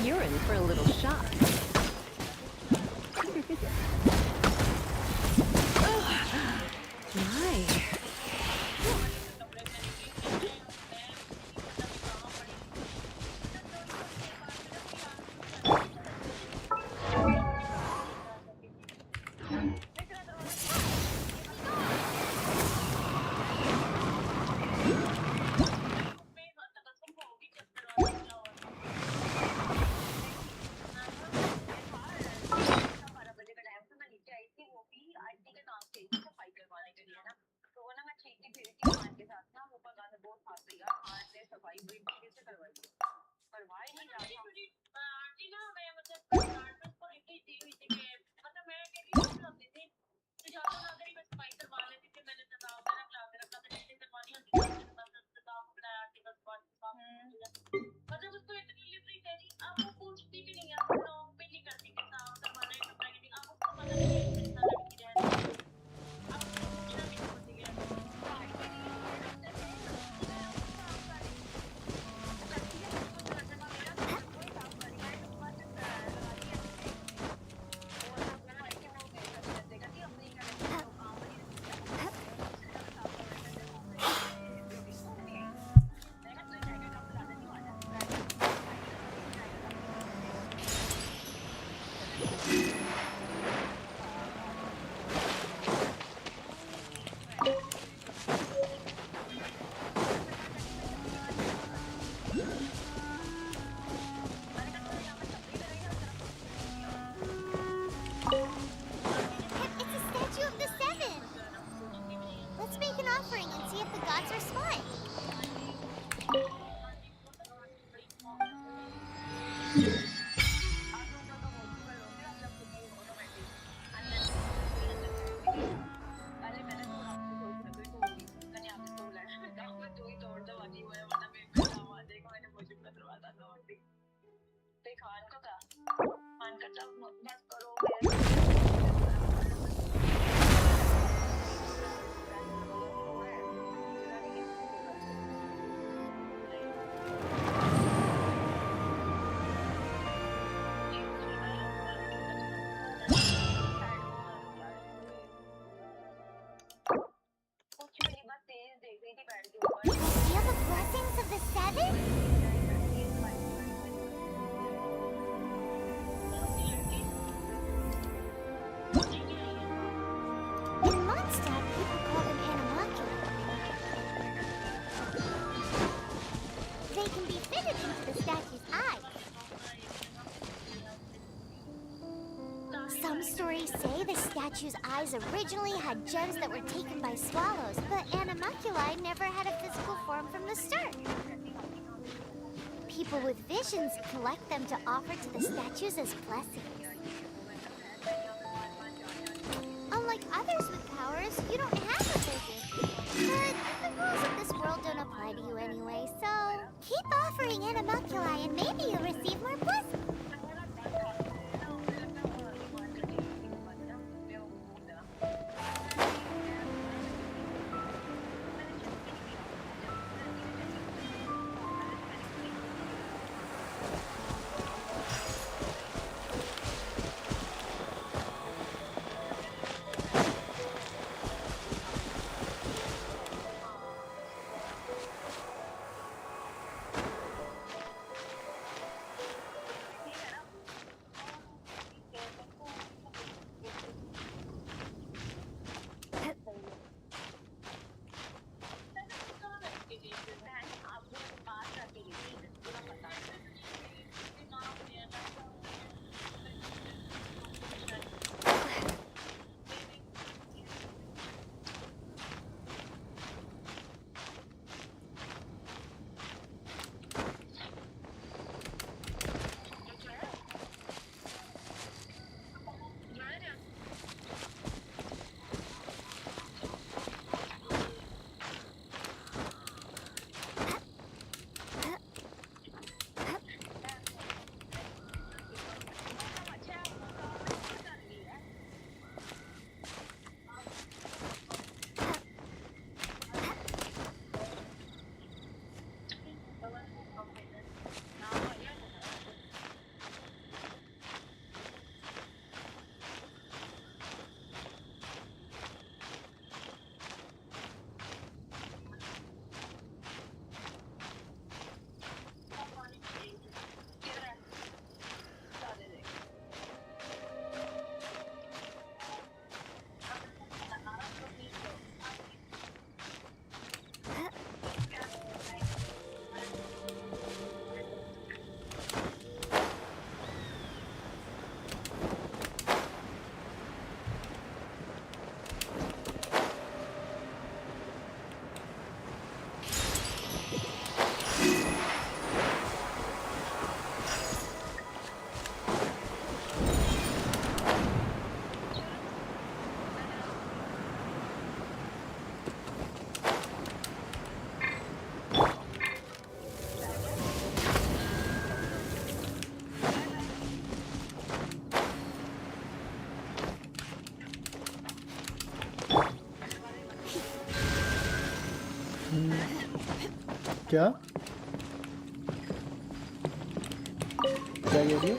You're in for a little shock. My. Feel the blessings of the seven? In Mondstadt, people call them animalcula. They can be fitted into the statue's eyes. Some stories say the statue's eyes originally had gems that were taken by swallows, but animalculae never had a physical form from the start. People with visions collect them to offer to the statues as blessings. Unlike others with powers, you don't have a vision. But the rules of this world don't apply to you anyway, so keep offering animalculae and maybe you'll receive more blessings. क्या क्या कह रही हो?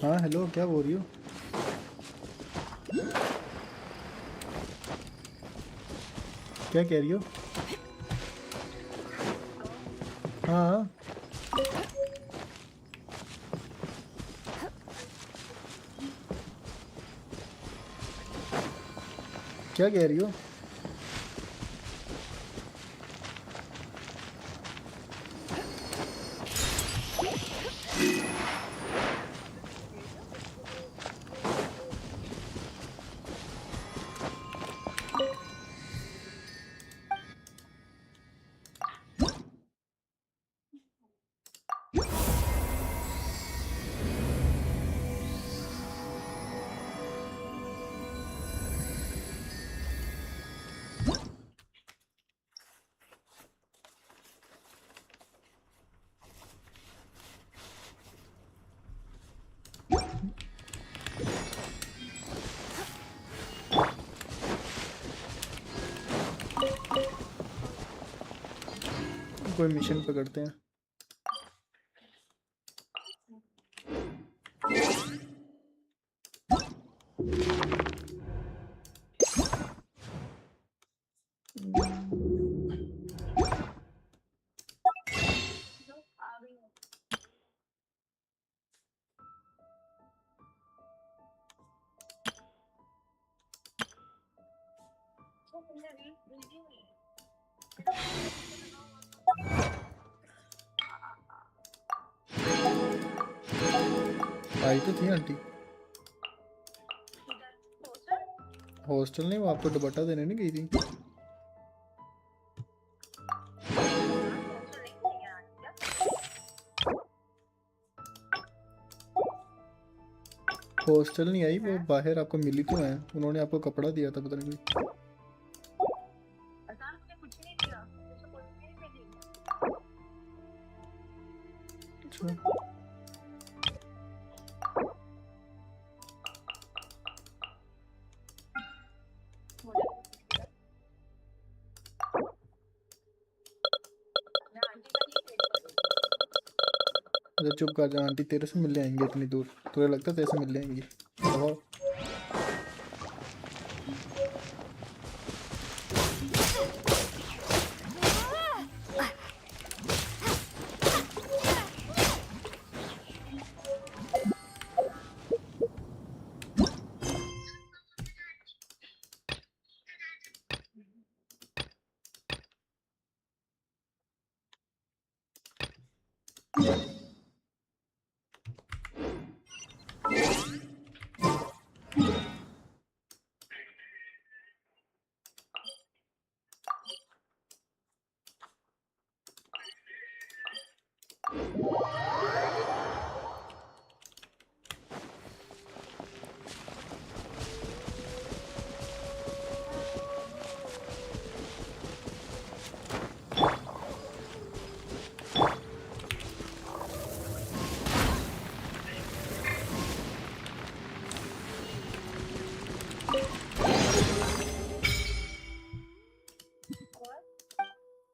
हाँ hello, क्या बोल रही हो? क्या कह रही हो? हाँ क्या कह रही हो? कोई मिशन पकड़ते हैं। आई तो थी आंटी। हॉस्टल नहीं, वो आपको दुपट्टा देने नहीं गई थी? हॉस्टल नहीं आई, वो बाहर आपको मिली तो है, उन्होंने आपको कपड़ा दिया था, पता नहीं कोई। अच्छा अच्छा, चुप कर जा आंटी, तेरे से मिलने आएंगे इतनी दूर? तुझे लगता है तेरे से मिलने आएंगी? बताओ।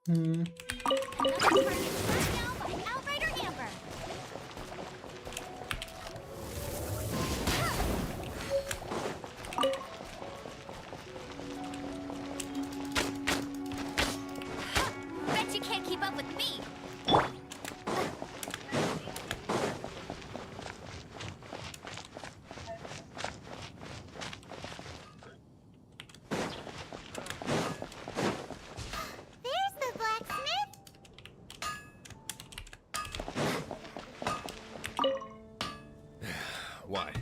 हम्म Bet you can't keep up with me. There's the blacksmith. Why?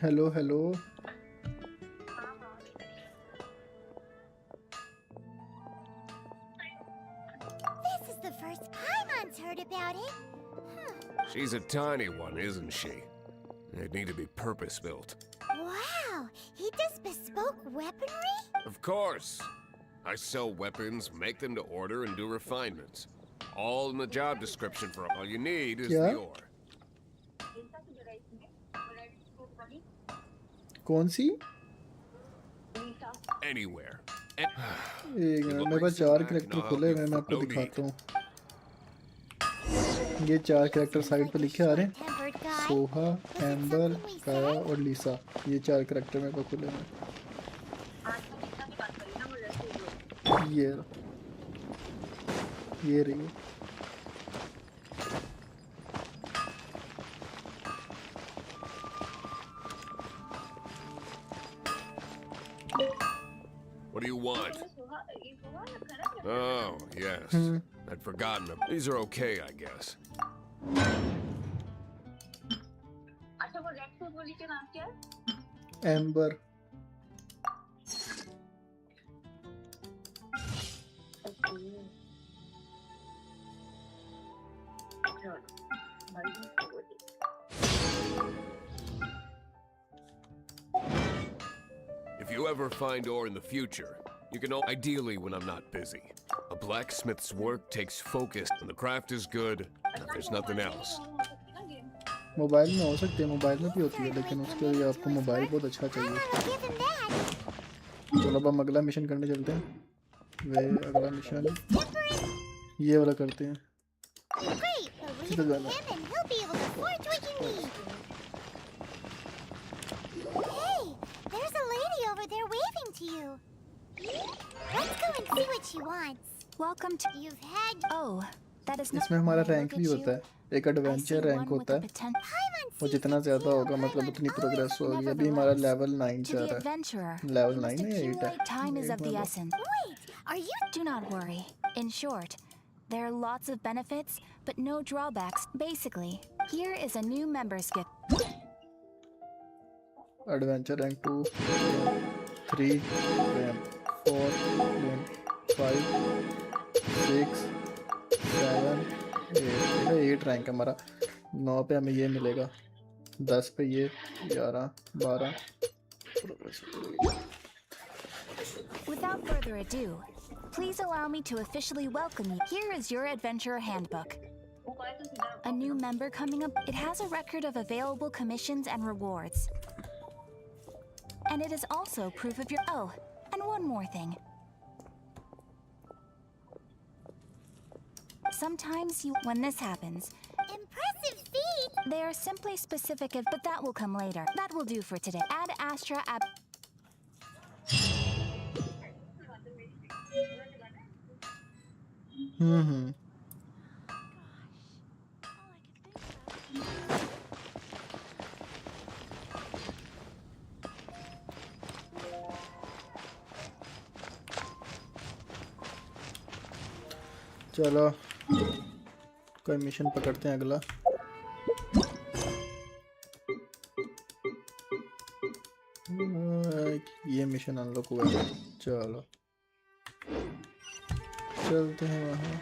Hello hello. This is the first Paimon's heard about it. She's a tiny one, isn't she? They'd need to be purpose-built. Wow, he does bespoke weapons course. I sell weapons, make them to order, and do refinements. All in the job description for all you need is क्या? the ore. कौन सी? Anywhere. एक minute, मेरे पास 4 character खुले हुए हैं, मैं आपको दिखाता हूँ। ये 4 कैरेक्टर साइड पे लिखे आ रहे हैं, Tempered guy. सोहा, एम्बर, काया और लीसा। ये 4 कैरेक्टर मेरे पास खुले हुए हैं। ये रही। What do you want? Oh, yes. I'd forgotten them. These are okay, I guess. Amber, If you ever find ore in the future, you can ideally when I'm not busy. A blacksmith's work takes focus, and the craft is good, and there's nothing else. Mobile में हो सकती है, mobile में भी होती है, लेकिन उसके लिए आपको मोबाइल बहुत अच्छा चाहिए। I'll give him that. चलो अब हम अगला मिशन करने चलते हैं। वे अगला मिशन ये वाला करते हैं। Great, but leave it with him and he'll be able to forge what you need. Hey, there's a lady over there waving to you. Let's go and see what she wants. Welcome to. You've had Oh, that is not. इसमें हमारा rank भी होता है, एक adventure rank होता है, Paimon और जितना ज़्यादा होगा मतलब उतनी प्रोग्रेस होगी। अभी हमारा लेवल 9 To से आ the रहा है। adventurer, लेवल who 9 must है, 8 accumulate है। time is of the मतलब essence. Wait, are you? Do not worry. In short, there are lots of benefits, but no drawbacks. Basically, here is a new member's gift. Adventure rank 2, 3, 4, 5, 6, 7, 8 rank है हमारा। 9 पे हमें ये मिलेगा, 10 पे ये, 11, 12। Without further ado, please allow me to officially welcome you. Here is your adventurer handbook. A new member coming up. It has a record of available commissions and rewards. And it is also proof of your. Oh, and one more thing. Sometimes when this happens, Impressive feat. they are simply specific, but that will come later. That will do for today. Add Astra ab. हम्म चलो कोई mission पकड़ते हैं अगला। ये mission unlock हुआ है, चलो चलते हैं वहाँ।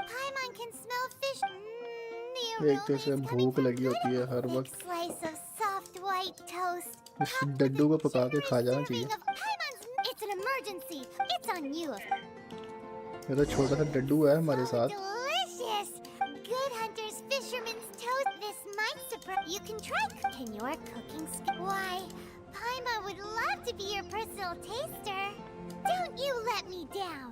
Paimon can smell fish. एक तो इसे भूख लगी होती है हर वक्त, Slice of soft white toast. इस डड्डू को पका के खा जाना चाहिए। It's an emergency. It's on you. ये तो छोटा सा डड्डू है हमारे साथ। Delicious. Good hunter's fisherman's toast. This might surprise. You can try. Can your cooking skill? Why, Paimon would love to be your personal taster. Don't you let me down.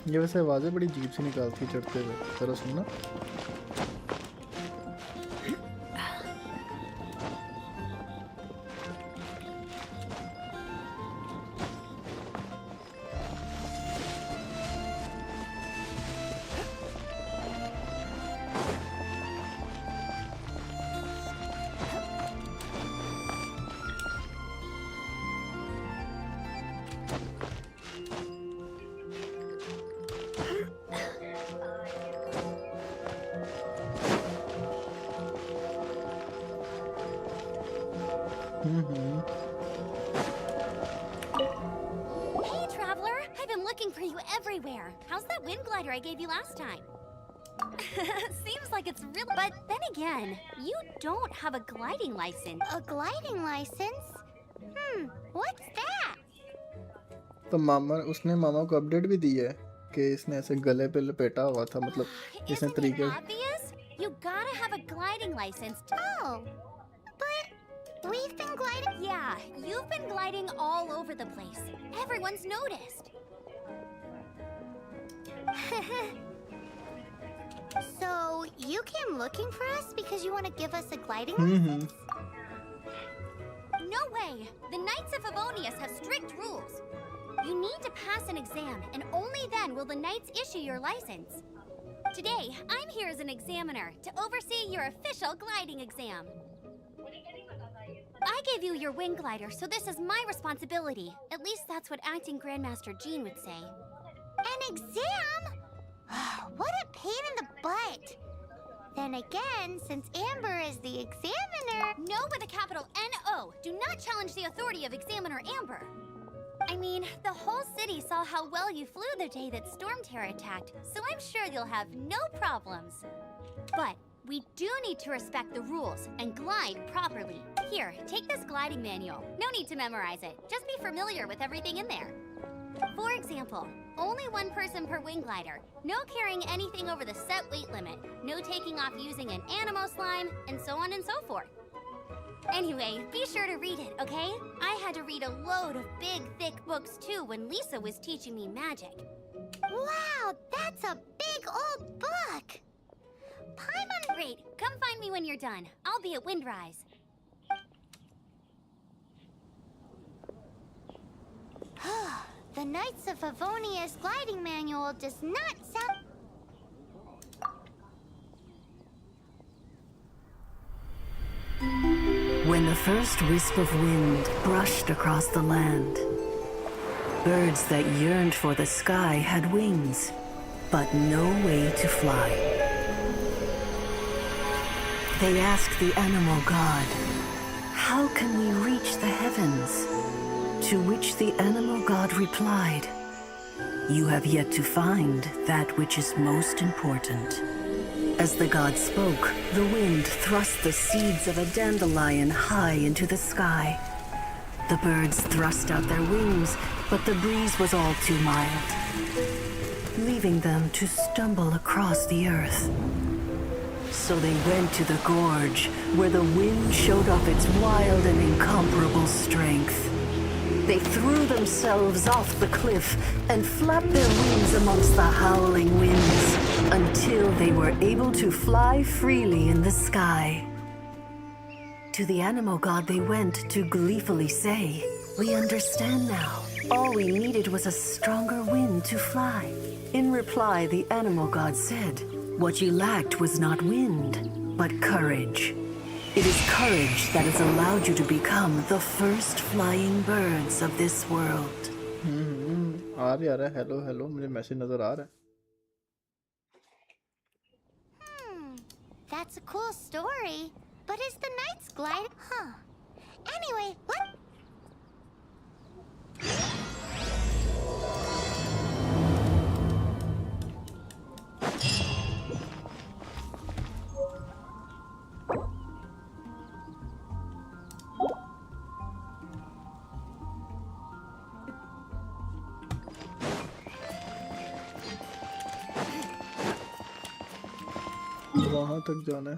ये वैसे आवाज़ें बड़ी अजीब सी निकालती है चढ़ते हुए, जरा सुनना। Hey, traveler! I've been looking for you everywhere. How's that wind glider I gave you last time? Seems like it's real, but then again, you don't have a gliding license. A gliding license? What's that? तो उसने मामा को update भी दी है कि इसने ऐसे गले पे लपेटा हुआ था, मतलब इसने Isn't it तरीके obvious? You gotta have a gliding license. Oh, but we've been gliding. Yeah, you've been gliding all over the place. Everyone's noticed. So you came looking for us because you want to give us a gliding license? No way! The Knights of Favonius have strict rules. You need to pass an exam, and only then will the Knights issue your license. Today, I'm here as an examiner to oversee your official gliding exam. I gave you your wing glider, so this is my responsibility. At least that's what acting Grandmaster Jean would say. An exam? What a pain in the butt. Then again, since Amber is the examiner... No with a capital N-O. Do not challenge the authority of Examiner Amber. I mean, the whole city saw how well you flew the day that Storm Terror attacked, so I'm sure you'll have no problems. But we do need to respect the rules and glide properly. Here, take this gliding manual. No need to memorize it. Just be familiar with everything in there. For example, only one person per wing glider, no carrying anything over the set weight limit, no taking off using an animo slime, and so on and so forth. Anyway, be sure to read it, okay? I had to read a load of big, thick books too when Lisa was teaching me magic. Wow, that's a big old book! Paimon, great. Come find me when you're done. I'll be at Windrise. The Knights of Favonius gliding manual does not sound... When the first wisp of wind brushed across the land, birds that yearned for the sky had wings, but no way to fly. They asked the animal god, "How can we reach the heavens?" To which the animal god replied, "You have yet to find that which is most important." As the god spoke, the wind thrust the seeds of a dandelion high into the sky. The birds thrust out their wings, but the breeze was all too mild, leaving them to stumble across the earth. So they went to the gorge, where the wind showed off its wild and incomparable strength. They threw themselves off the cliff and flapped their wings amongst the howling winds until they were able to fly freely in the sky. To the animal god they went to gleefully say, "We understand now. All we needed was a stronger wind to fly." In reply, the animal god said, "What you lacked was not wind, but courage. It is courage that has allowed you to become the first flying birds of this world." आ रहा है hello hello मुझे message नजर आ रहा है. That's a cool story. But is the Knights glide? Huh. Anyway, what? वहां तक जाना है.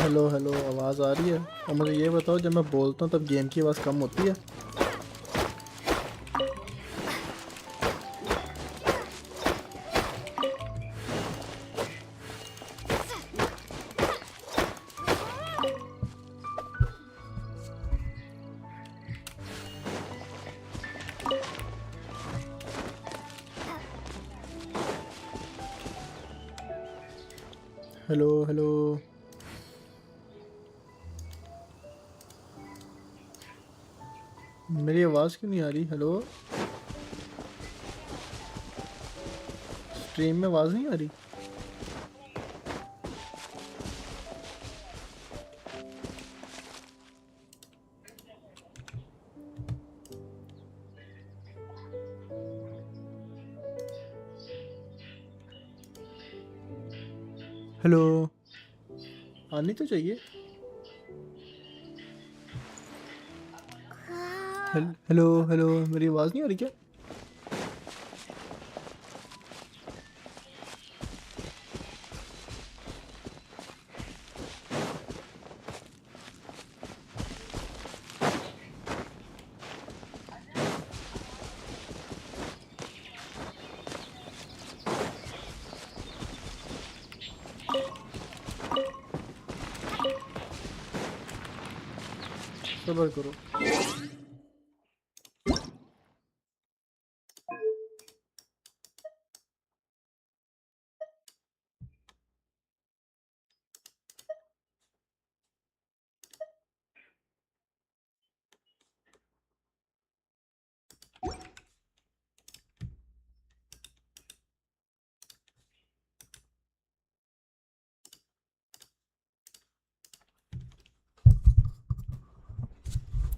हेलो हेलो, आवाज़ आ रही है? और मुझे ये बताओ, जब मैं बोलता हूँ तब गेम की आवाज़ कम होती है? Hello hello. मेरी आवाज़ क्यों नहीं आ रही? हेलो, स्ट्रीम में आवाज़ नहीं आ रही? हेलो, आनी तो चाहिए। हेलो हेलो, मेरी आवाज़ नहीं आ रही क्या? सब्र करो।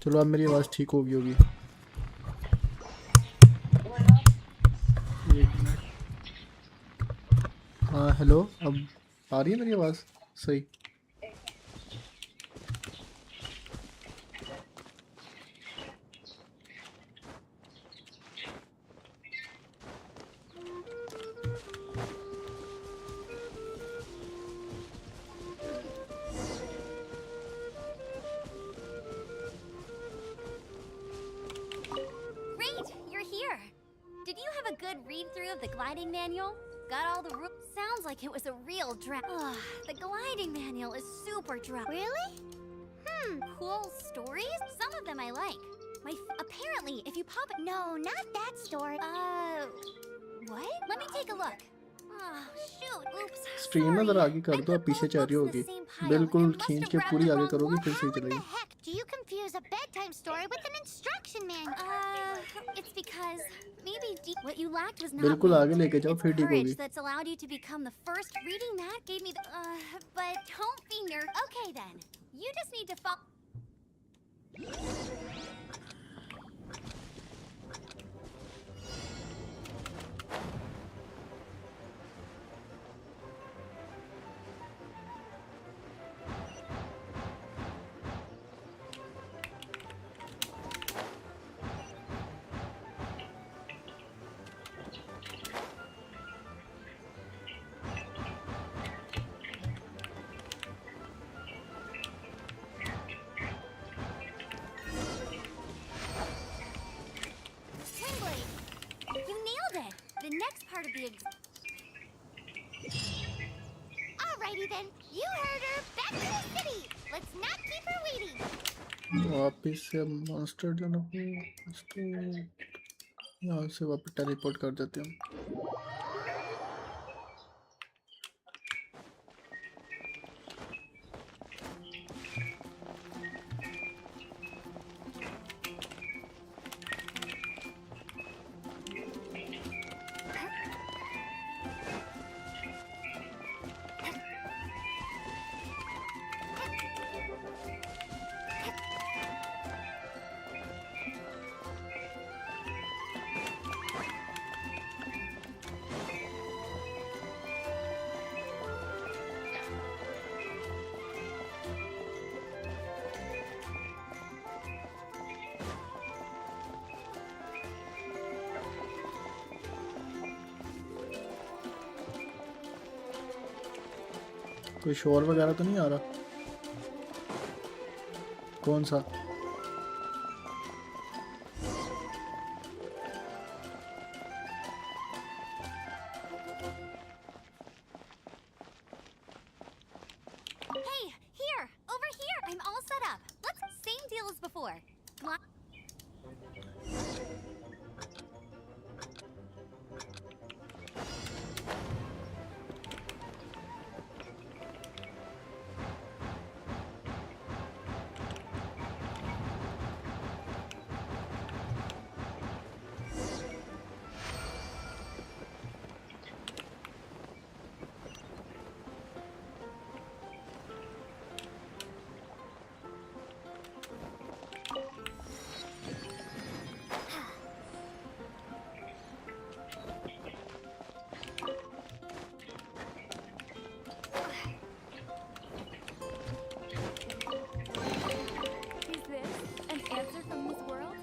चलो, अब मेरी आवाज़ ठीक होगी होगी। एक मिनट। हाँ हेलो, अब आ रही है मेरी आवाज़ सही? Great, you're here. Did you have a good read-through of the gliding manual? Got all the rules? Sounds like it was a real the gliding manual is super dry. Really? Cool stories? Some of them I like. Apparently, if you pop it. No, not that story. What? Let me take a look. Oh, shoot. Oops. Stream में ज़रा आगे कर दो, अब पीछे चल रही होगी। बिल्कुल खींच के पूरी आगे करोगी फिर सही चलेगी। How the heck do you confuse a bedtime story with an instruction manual? It's because maybe what you lacked was not बिल्कुल आगे weight. लेके जाओ It's फिर ठीक courage होगी। that's allowed you to become the first. Reading that gave me the. But don't be nervous. Okay then. You just need to follow. You nailed it! The next part of the Alrighty then, you heard her. Back to the city. Let's not keep her waiting. वापिस से monster जाना पड़ेगा। यहाँ से वापस teleport कर देते हैं। कोई शोर वगैरह तो नहीं आ रहा? कौन सा? Hey, here, over here. I'm all set up. Same deal as before. Is this an answer from this world?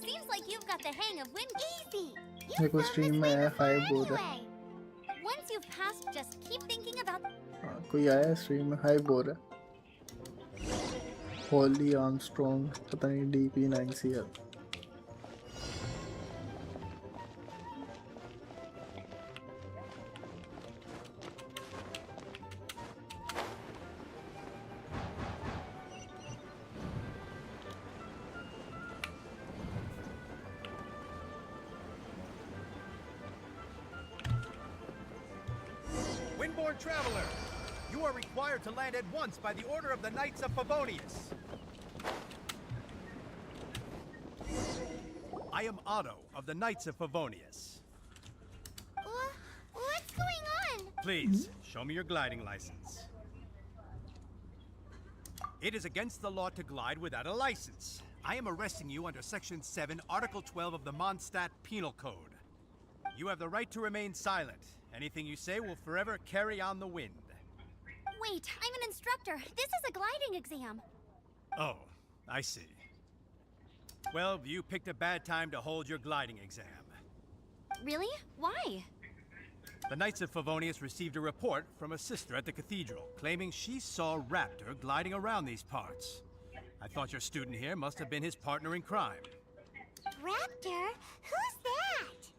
Seems like you've got the hang of wind easy. मेरे को stream में आया हाई बोल रहा है। Once you've passed, just keep thinking about. हाँ, कोई आया stream में हाई बोल रहा है। Holly Armstrong, पता नहीं DP9CL। Windborne Traveler, you are required to land at once by the order of the Knights of Favonius. I am Otto of the Knights of Favonius. What's going on? Please, show me your gliding license. It is against the law to glide without a license. I am arresting you under Section 7, Article 12 of the Mondstadt Penal Code. You have the right to remain silent. Anything you say will forever carry on the wind. Wait, I'm an instructor. This is a gliding exam. Oh, I see. Well, you picked a bad time to hold your gliding exam. Really? Why? The Knights of Favonius received a report from a sister at the cathedral claiming she saw Raptor gliding around these parts. I thought your student here must have been his partner in crime. Raptor? Who's that?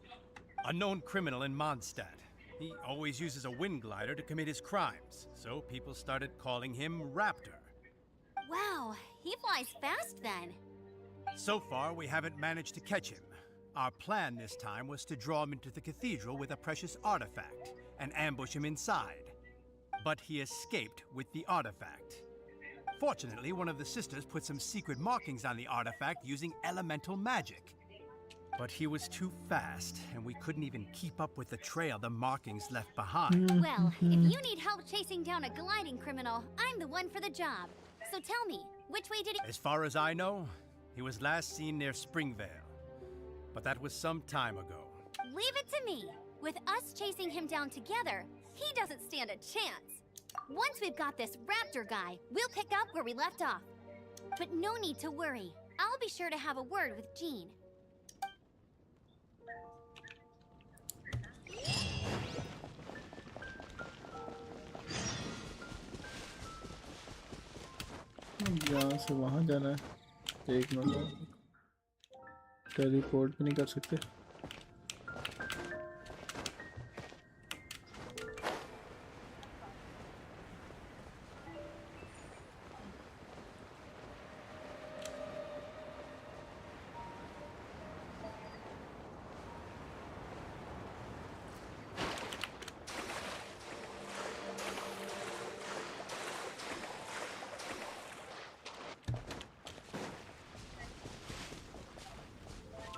A known criminal in Mondstadt. He always uses a wind glider to commit his crimes, so people started calling him Raptor. Wow, he flies fast then. So far, we haven't managed to catch him. Our plan this time was to draw him into the cathedral with a precious artifact and ambush him inside. But he escaped with the artifact. Fortunately, one of the sisters put some secret markings on the artifact using elemental magic. But he was too fast, and we couldn't even keep up with the trail the markings left behind. Well, if you need help chasing down a gliding criminal, I'm the one for the job. So tell me, which way did he... As far as I know, he was last seen near Springvale. But that was some time ago. Leave it to me. With us chasing him down together, he doesn't stand a chance. Once we've got this Raptor guy, we'll pick up where we left off. But no need to worry. I'll be sure to have a word with Jean. यहाँ से वहाँ जाना है। एक minute, teleport भी नहीं कर सकते।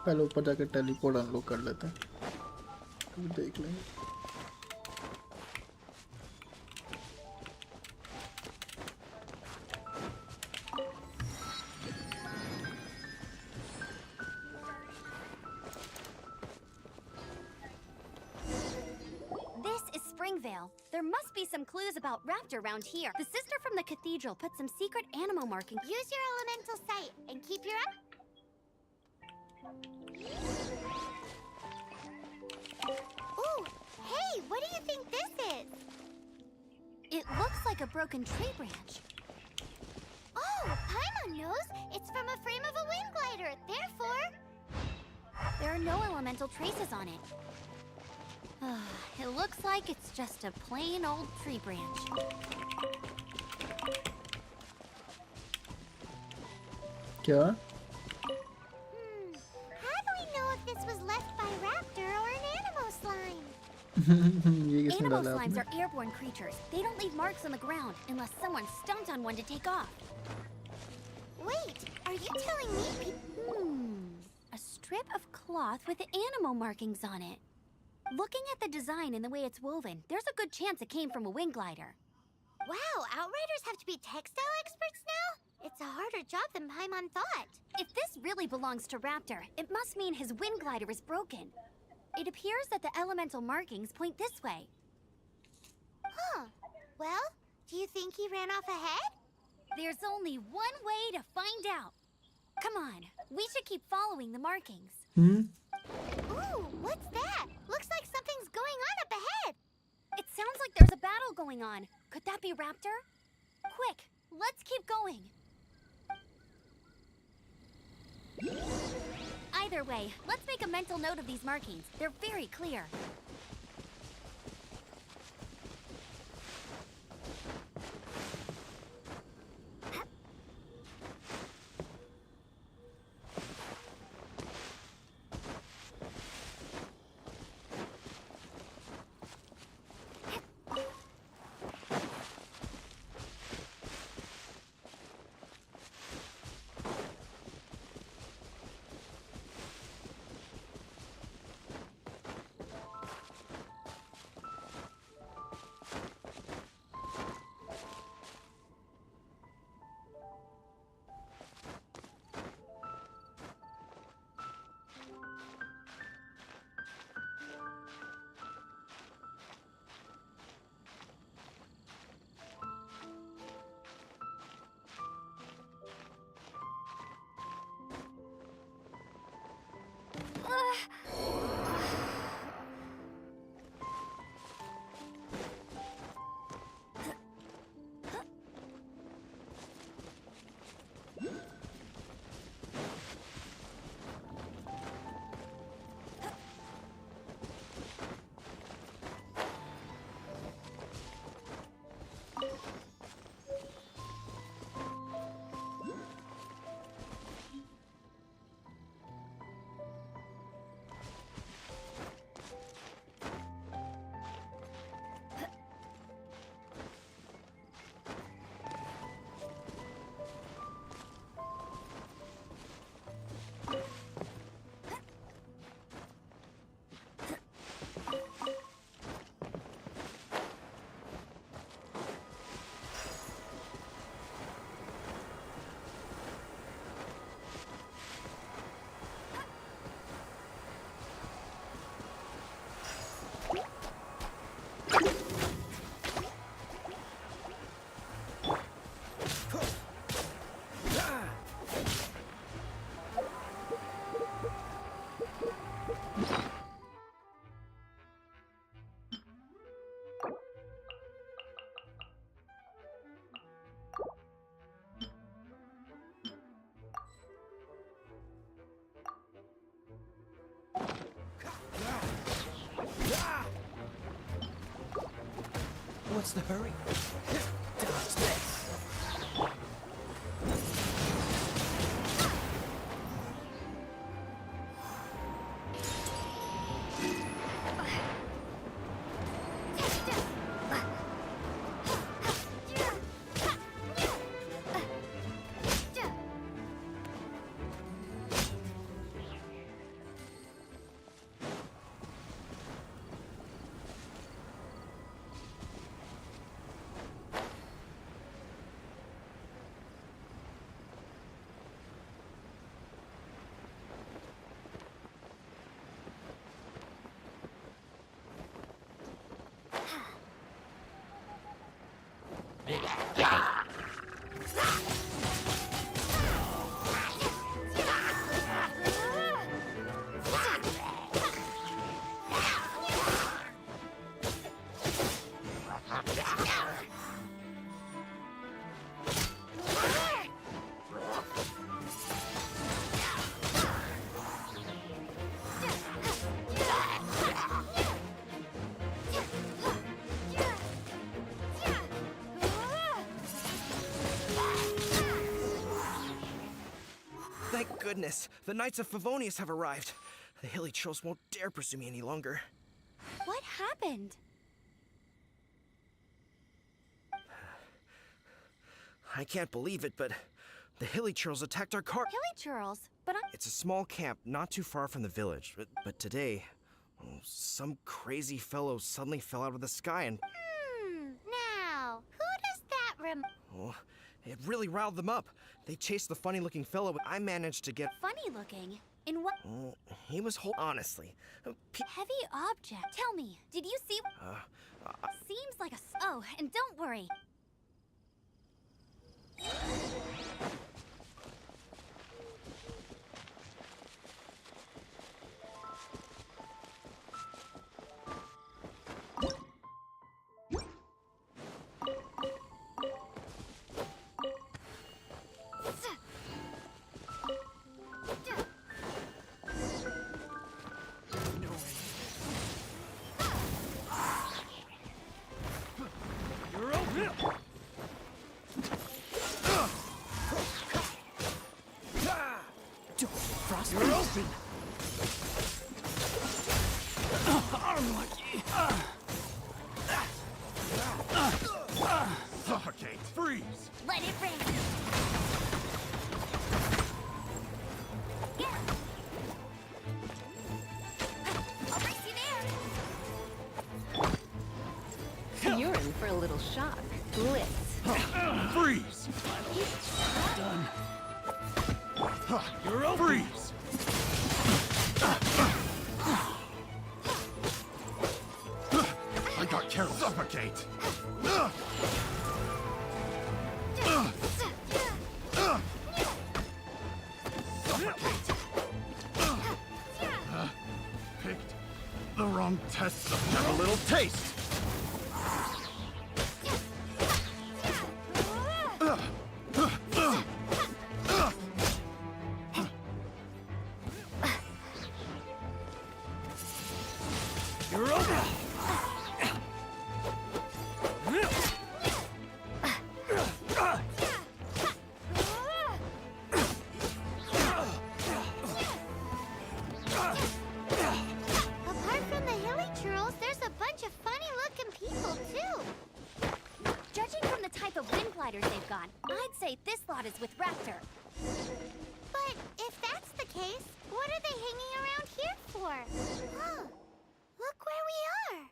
पहले ऊपर जाके टेलीपोर्ट अनलॉक कर लेते हैं, फिर देख लेंगे। This is Springvale. There must be some clues about Raptor around here. The sister from the cathedral put some secret animal markings. Use your elemental sight and keep your eye. Ooh, hey, what do you think this is? It looks like a broken tree branch. everyone knows it's from a frame of a wind glider. Therefore, there are no elemental traces on it. It looks like it's just a plain old tree branch. क्या? How do we know if this was left by raptor or an animo slime? ये किसने Animal डाला slimes आपने? are airborne creatures. They don't leave marks on the ground unless someone stomped on one to take off. Wait, are you telling me? A strip of cloth with animal markings on it. Looking at the design and the way it's woven, there's a good chance it came from a wind glider. Wow, Outriders have to be textile experts now? It's a harder job than Paimon thought. If this really belongs to Raptor, it must mean his wind glider is broken. It appears that the elemental markings point this way. Huh. Well, do you think he ran off ahead? There's only one way to find out. Come on, we should keep following the markings. Hmm? Ooh, what's that? Looks like something's going on up ahead. It sounds like there's a battle going on. Could that be Raptor? Quick, let's keep going. Either way, let's make a mental note of these markings. They're very clear. What's the hurry? Downstairs. goodness, the Knights of Favonius have arrived. The hilly trolls won't dare pursue me any longer. What happened? I can't believe it, but the hilly trolls attacked our car. Hilly churls, but I'm. It's a small camp not too far from the village, but today, some crazy fellow suddenly fell out of the sky and Now, who does that oh, it really riled them up. They chased the funny-looking fellow, but I managed to get. Funny looking. In what He was honestly. heavy object? Tell me, did you see? Seems like a. Oh, and don't worry. You're open! Unlucky. Suffocate. Freeze. Let it rain. Yeah. I'll race you there. You're in for a little shock. Blitz. Freeze. Done. You're over. Freeze. I got careless. Suffocate. Picked the wrong test. Have a little taste. You're over. Apart from the hilly churls, there's a bunch of funny-looking people, too. Judging from the type of wind gliders they've got, I'd say this lot is with Raptor. But if that's the case, what are they hanging around here for? Huh. Look where we are.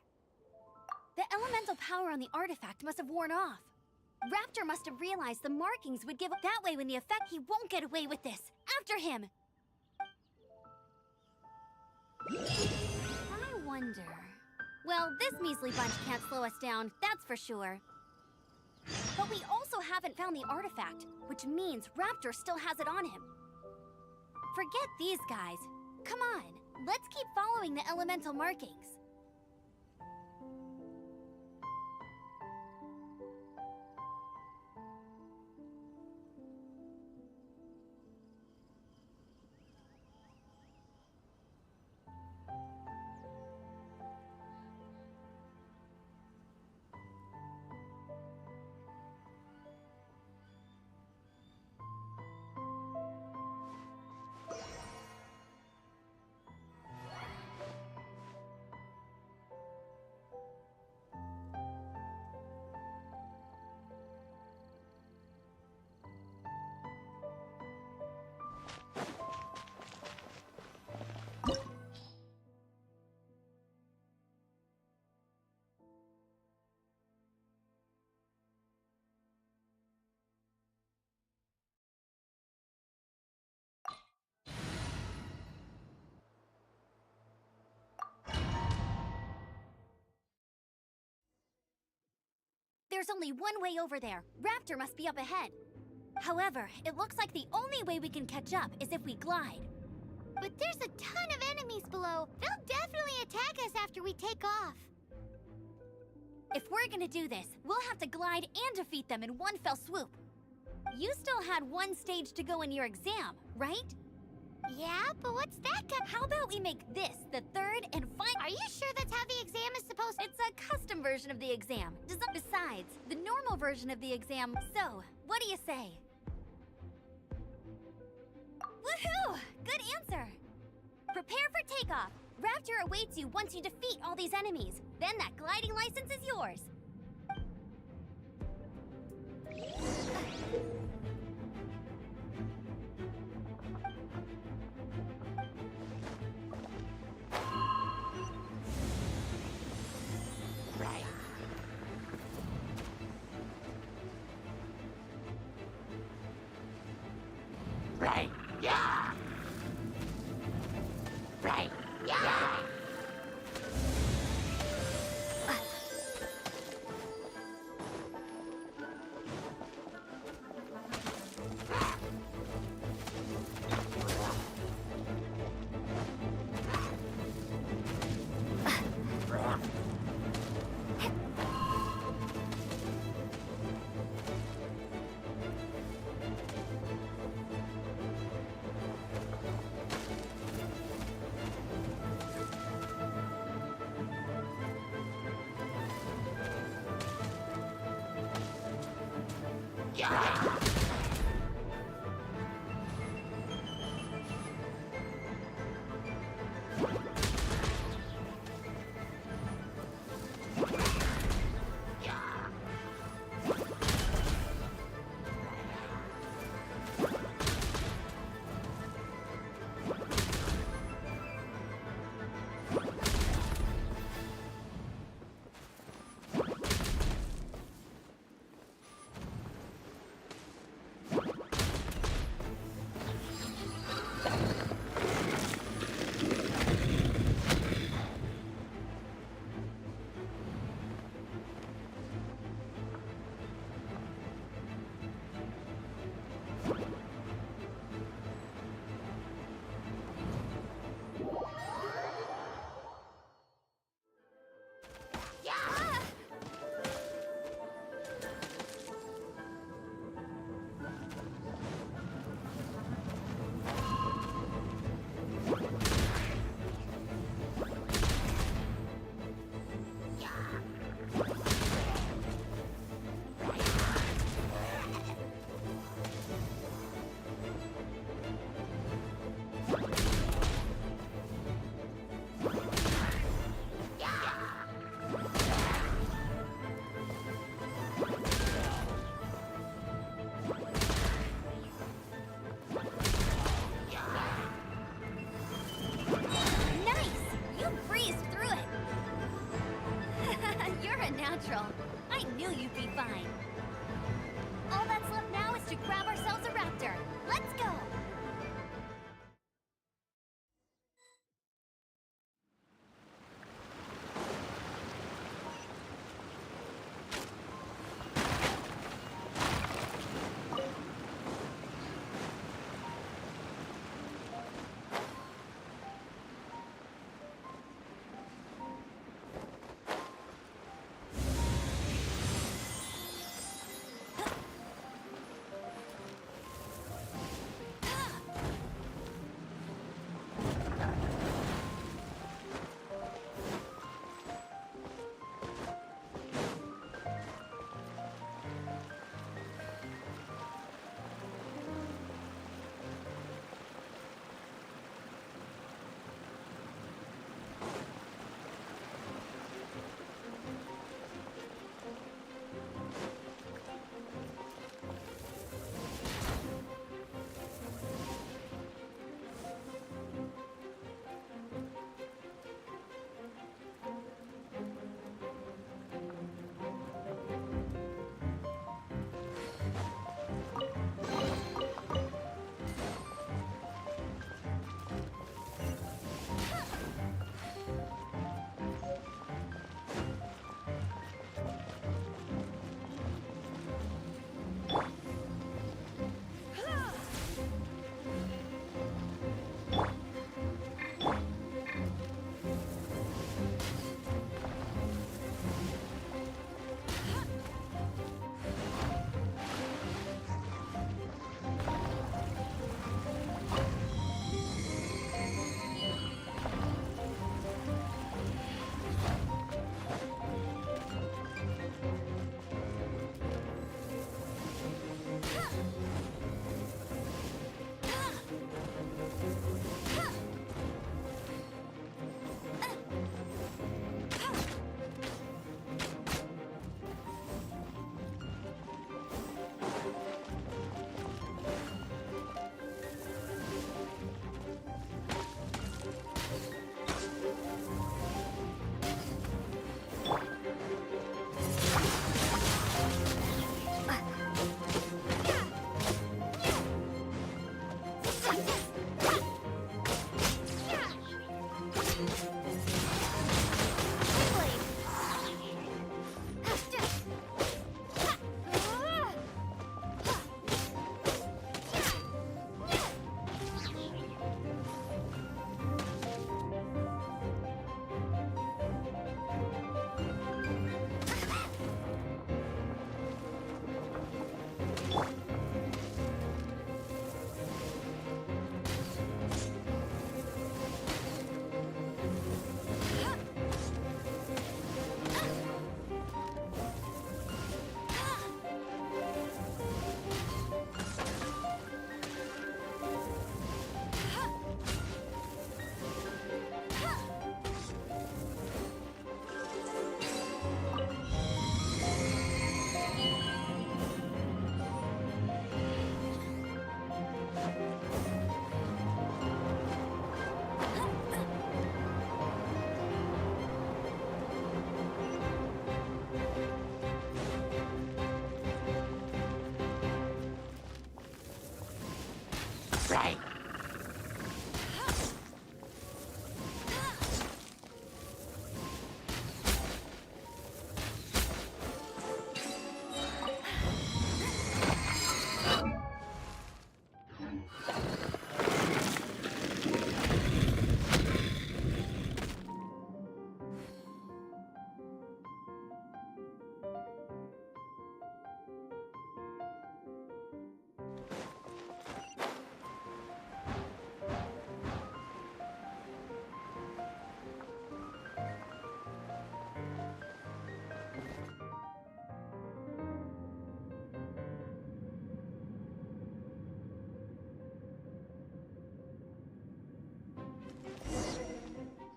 The elemental power on the artifact must have worn off. Raptor must have realized the markings would give up. That way, when the effect, he won't get away with this. After him! I wonder... Well, this measly bunch can't slow us down, that's for sure. But we also haven't found the artifact, which means Raptor still has it on him. Forget these guys. Come on, let's keep following the elemental markings. There's only one way over there. Raptor must be up ahead. However, it looks like the only way we can catch up is if we glide. But there's a ton of enemies below. They'll definitely attack us after we take off. If we're gonna do this, we'll have to glide and defeat them in one fell swoop. You still had one stage to go in your exam, right? Yeah, but what's that How about we make this the third and final? Are you sure that's how the exam is supposed to? It's a custom version of the exam. Besides, the normal version of the exam. So, what do you say? Woohoo! Good answer! Prepare for takeoff. Raptor awaits you once you defeat all these enemies. Then that gliding license is yours. I knew you'd be fine. All that's left now is to grab ourselves a raptor. Let's go!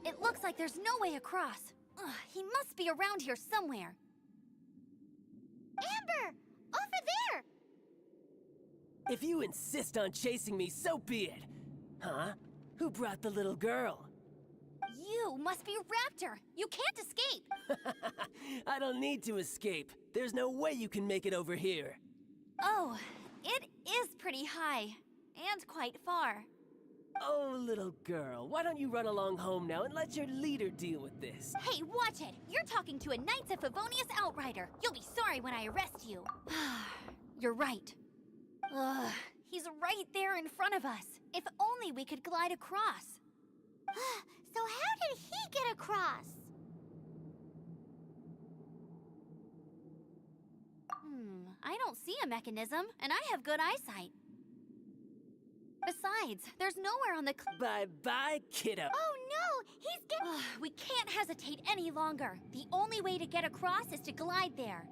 It looks like there's no way across. Ugh, he must be around here somewhere. Amber! Over there! If you insist on chasing me, so be it. Huh? Who brought the little girl? You must be Raptor. You can't escape. I don't need to escape. There's no way you can make it over here. Oh, it is pretty high. And quite far. Oh, little girl, why don't you run along home now and let your leader deal with this? Hey, watch it! You're talking to a Knights of Favonius outrider. You'll be sorry when I arrest you. You're right. Ugh, he's right there in front of us. If only we could glide across. So how did he get across? I don't see a mechanism, and I have good eyesight. Besides, there's nowhere on the Bye-bye, kiddo. Oh no! He's getting... We can't hesitate any longer. The only way to get across is to glide there.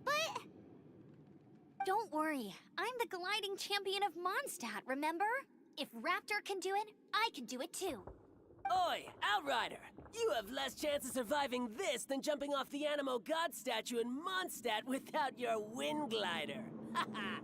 But... Don't worry. I'm the gliding champion of Mondstadt, remember? If Raptor can do it, I can do it too. Oi, Outrider! You have less chance of surviving this than jumping off the Animo God statue in Mondstadt without your wind glider. Haha!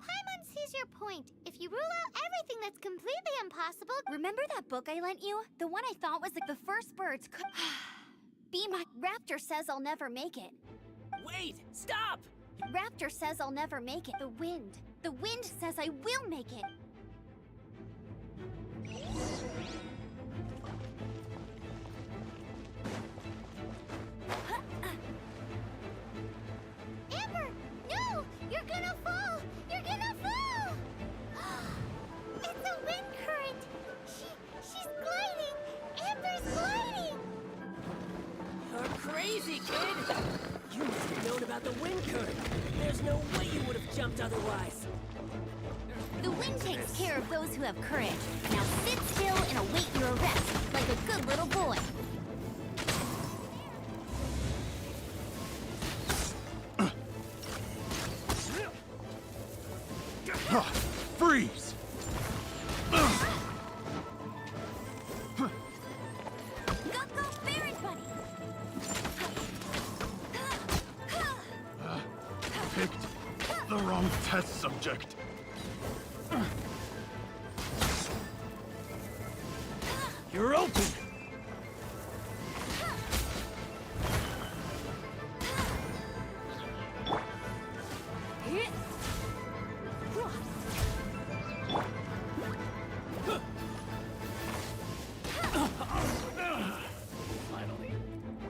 Paimon sees your point. If you rule out everything that's completely impossible... Remember that book I lent you? The one I thought was like the first birds could... Be my... Raptor says I'll never make it. Wait! Stop! Raptor says I'll never make it. The wind. The wind says I will make it. Amber! No! You're gonna fall! You're gonna fall! It's a wind current! She's gliding! Amber's gliding! You're crazy, kid! You must have known about the wind current. There's no way you would have jumped otherwise. The wind takes care of those who have courage. Now sit still and await your arrest, like a good little boy. Freeze! Go, Barrett Bunny! Picked the wrong test subject. You're open!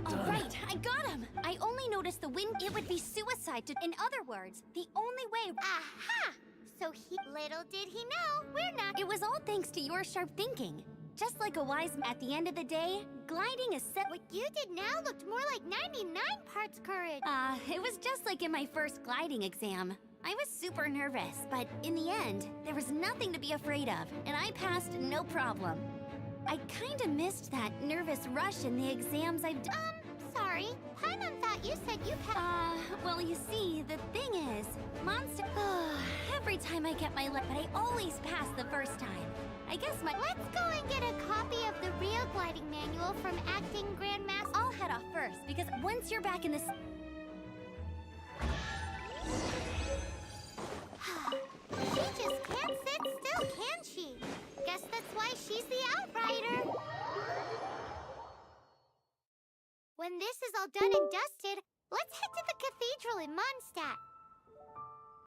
Alright, I got him! I only noticed the wind. It would be suicide to... In other words, the only way... Aha! So little did he know, we're not... It was all thanks to your sharp thinking. just like a wise man. At the end of the day, gliding is set. What you did now looked more like 99 parts courage. It was just like in my first gliding exam. I was super nervous, but in the end, there was nothing to be afraid of, and I passed no problem. I kinda missed that nervous rush in the exams I've done. Sorry. Paimon thought you said you passed. Well, you see, the thing is, monster. Every time I get my but I always pass the first time. I guess my. Let's go and get a copy of the real gliding manual from Acting Grandmaster. I'll head off first, because once you're back in the. She just can't sit still, can she? Guess that's why she's the Outrider. When this is all done and dusted, let's head to the cathedral in Mondstadt.